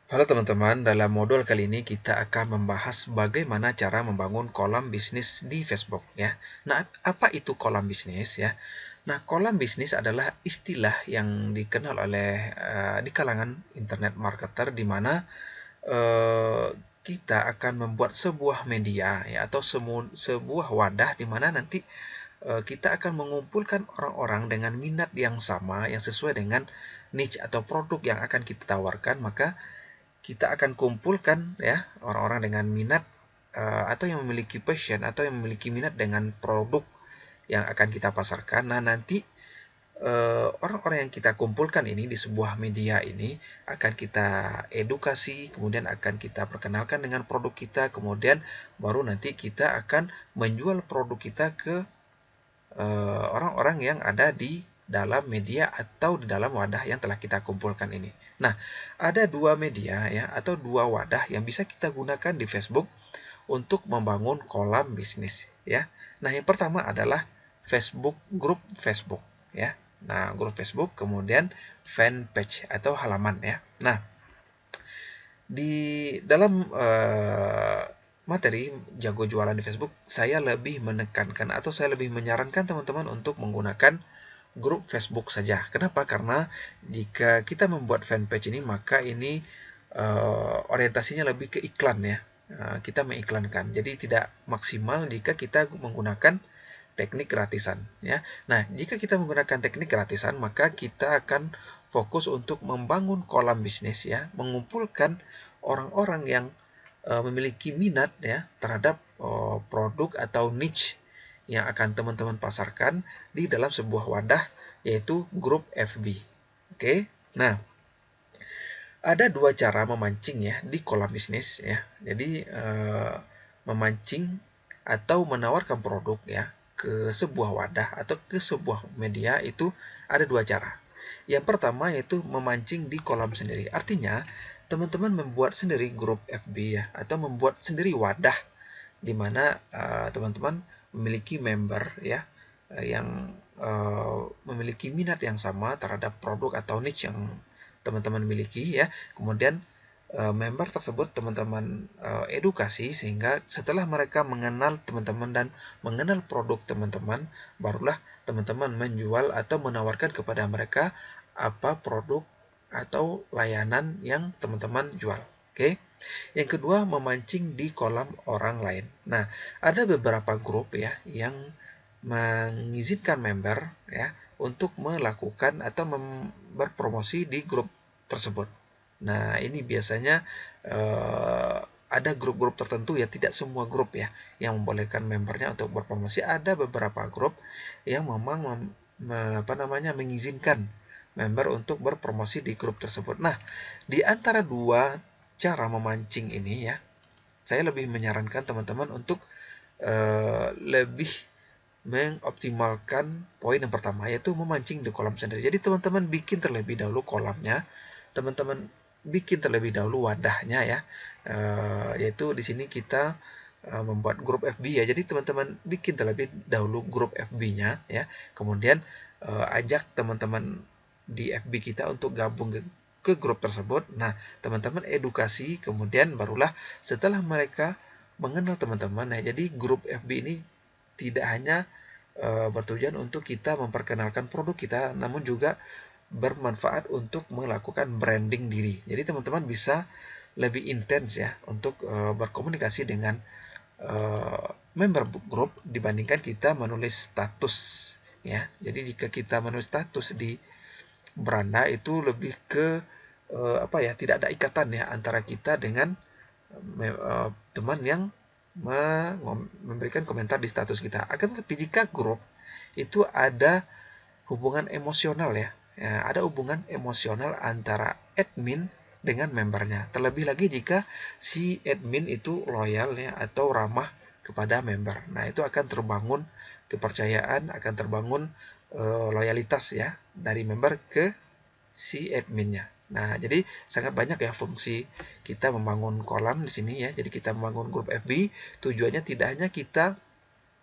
Halo teman-teman, dalam modul kali ini kita akan membahas bagaimana cara membangun kolam bisnis di Facebook ya. Nah, apa itu kolam bisnis ya? Nah, kolam bisnis adalah istilah yang dikenal oleh di kalangan internet marketer di mana eh, kita akan membuat sebuah media ya atau sebuah wadah di mana nanti kita akan mengumpulkan orang-orang dengan minat yang sama yang sesuai dengan niche atau produk yang akan kita tawarkan, maka kita akan kumpulkan ya orang-orang dengan minat atau yang memiliki passion atau yang memiliki minat dengan produk yang akan kita pasarkan. Nah, nanti orang-orang yang kita kumpulkan ini di sebuah media ini akan kita edukasi, kemudian akan kita perkenalkan dengan produk kita, kemudian baru nanti kita akan menjual produk kita ke orang-orang yang ada di dalam media atau di dalam wadah yang telah kita kumpulkan ini. Nah, ada dua media ya atau dua wadah yang bisa kita gunakan di Facebook untuk membangun kolam bisnis ya. Nah, yang pertama adalah Facebook, grup Facebook ya. Nah, grup Facebook kemudian fanpage atau halaman ya. Nah, di dalam materi jago jualan di Facebook, saya lebih menekankan atau saya lebih menyarankan teman-teman untuk menggunakan grup Facebook saja. Kenapa? Karena jika kita membuat fanpage ini, maka ini orientasinya lebih ke iklan ya. Kita mengiklankan. Jadi tidak maksimal jika kita menggunakan teknik gratisan ya. Nah, jika kita menggunakan teknik gratisan, maka kita akan fokus untuk membangun kolam bisnis ya, mengumpulkan orang-orang yang memiliki minat ya terhadap produk atau niche yang akan teman-teman pasarkan di dalam sebuah wadah yaitu grup FB. Oke. Nah, ada dua cara memancing ya di kolam bisnis ya. Jadi memancing atau menawarkan produk ya ke sebuah wadah atau ke sebuah media itu ada dua cara. Yang pertama yaitu memancing di kolam sendiri. Artinya, teman-teman membuat sendiri grup FB ya atau membuat sendiri wadah di mana teman-teman memiliki member ya yang memiliki minat yang sama terhadap produk atau niche yang teman-teman miliki ya. Kemudian member tersebut teman-teman edukasi sehingga setelah mereka mengenal teman-teman dan mengenal produk teman-teman, barulah teman-teman menjual atau menawarkan kepada mereka apa produk atau layanan yang teman-teman jual. Oke. Yang kedua, memancing di kolam orang lain. Nah, ada beberapa grup ya yang mengizinkan member ya untuk melakukan atau berpromosi di grup tersebut. Nah, ini biasanya ada grup-grup tertentu ya, tidak semua grup ya yang membolehkan membernya untuk berpromosi. Ada beberapa grup yang memang mengizinkan member untuk berpromosi di grup tersebut. Nah, di antara dua cara memancing ini ya, saya lebih menyarankan teman-teman untuk lebih mengoptimalkan poin yang pertama yaitu memancing di kolam sendiri. Jadi teman-teman bikin terlebih dahulu kolamnya, teman-teman bikin terlebih dahulu wadahnya ya. Yaitu di sini kita membuat grup FB ya. Jadi teman-teman bikin terlebih dahulu grup FB-nya ya. Kemudian ajak teman-teman di FB kita untuk gabung ke grup tersebut. Nah, teman-teman edukasi, kemudian barulah setelah mereka mengenal teman-teman. Nah, jadi grup FB ini tidak hanya bertujuan untuk kita memperkenalkan produk kita, namun juga bermanfaat untuk melakukan branding diri. Jadi teman-teman bisa lebih intens ya untuk berkomunikasi dengan member grup dibandingkan kita menulis status ya. Jadi jika kita menulis status di beranda itu lebih ke tidak ada ikatan ya antara kita dengan teman yang memberikan komentar di status kita. Akan tetapi jika grup itu ada hubungan emosional ya, ada hubungan emosional antara admin dengan membernya. Terlebih lagi jika si admin itu loyal ya atau ramah kepada member. Nah, itu akan terbangun kepercayaan, akan terbangun loyalitas ya dari member ke si adminnya. Nah, jadi sangat banyak ya fungsi kita membangun kolam di sini ya. Jadi kita membangun grup FB, tujuannya tidak hanya kita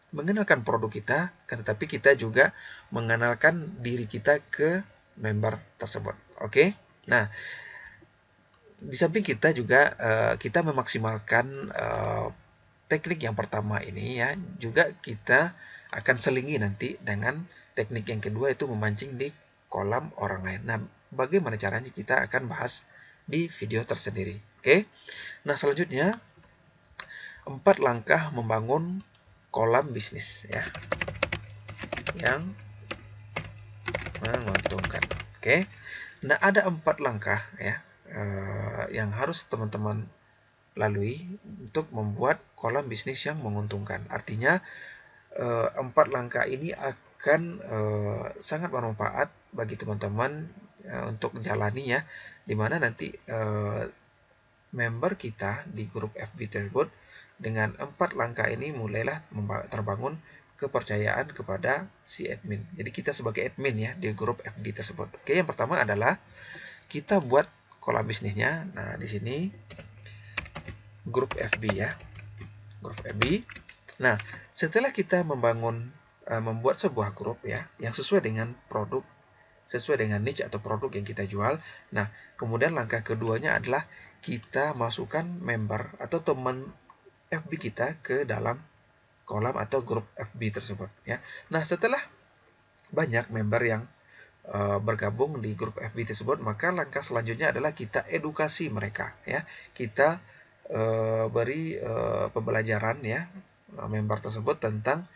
mengenalkan produk kita, tetapi kita juga mengenalkan diri kita ke member tersebut. Oke? Nah, di samping kita juga kita memaksimalkan teknik yang pertama ini ya, juga kita akan selingi nanti dengan teknik yang kedua, itu memancing di kolam orang lain. Nah, bagaimana caranya kita akan bahas di video tersendiri. Oke. Nah, selanjutnya 4 langkah membangun kolam bisnis ya yang menguntungkan. Oke. Nah, ada 4 langkah ya yang harus teman-teman lalui untuk membuat kolam bisnis yang menguntungkan. Artinya 4 langkah ini akan sangat bermanfaat bagi teman-teman untuk menjalani ya, dimana nanti member kita di grup FB tersebut dengan 4 langkah ini mulailah terbangun kepercayaan kepada si admin. Jadi kita sebagai admin ya di grup FB tersebut. Oke, yang pertama adalah kita buat kolam bisnisnya. Nah, di sini grup FB ya. Grup FB. Nah, setelah kita membuat sebuah grup ya yang sesuai dengan produk, sesuai dengan niche atau produk yang kita jual. Nah, kemudian langkah keduanya adalah kita masukkan member atau teman FB kita ke dalam kolam atau grup FB tersebut ya. Nah, setelah banyak member yang bergabung di grup FB tersebut, maka langkah selanjutnya adalah kita edukasi mereka ya. Kita beri pembelajaran ya member tersebut tentang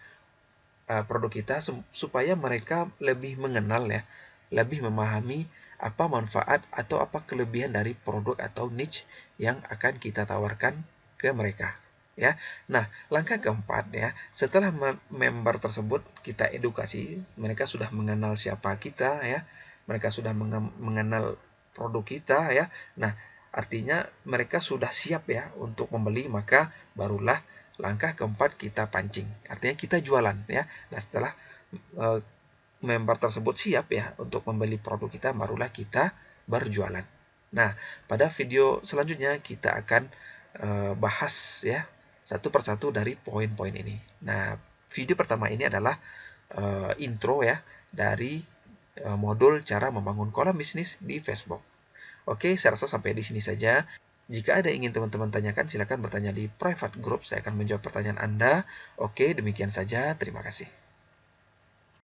produk kita supaya mereka lebih mengenal ya, lebih memahami apa manfaat atau apa kelebihan dari produk atau niche yang akan kita tawarkan ke mereka ya. Nah, langkah keempat ya, setelah member tersebut kita edukasi, mereka sudah mengenal siapa kita ya, mereka sudah mengenal produk kita ya. Nah, artinya mereka sudah siap ya untuk membeli, maka barulah langkah keempat kita pancing. Artinya kita jualan ya. Nah, setelah member tersebut siap ya untuk membeli produk kita, barulah kita berjualan. Nah, pada video selanjutnya kita akan bahas ya satu persatu dari poin-poin ini. Nah, video pertama ini adalah intro ya dari modul cara membangun kolam bisnis di Facebook. Oke, saya rasa sampai di sini saja. Jika ada yang ingin teman-teman tanyakan, silakan bertanya di private group. Saya akan menjawab pertanyaan Anda. Oke, demikian saja. Terima kasih.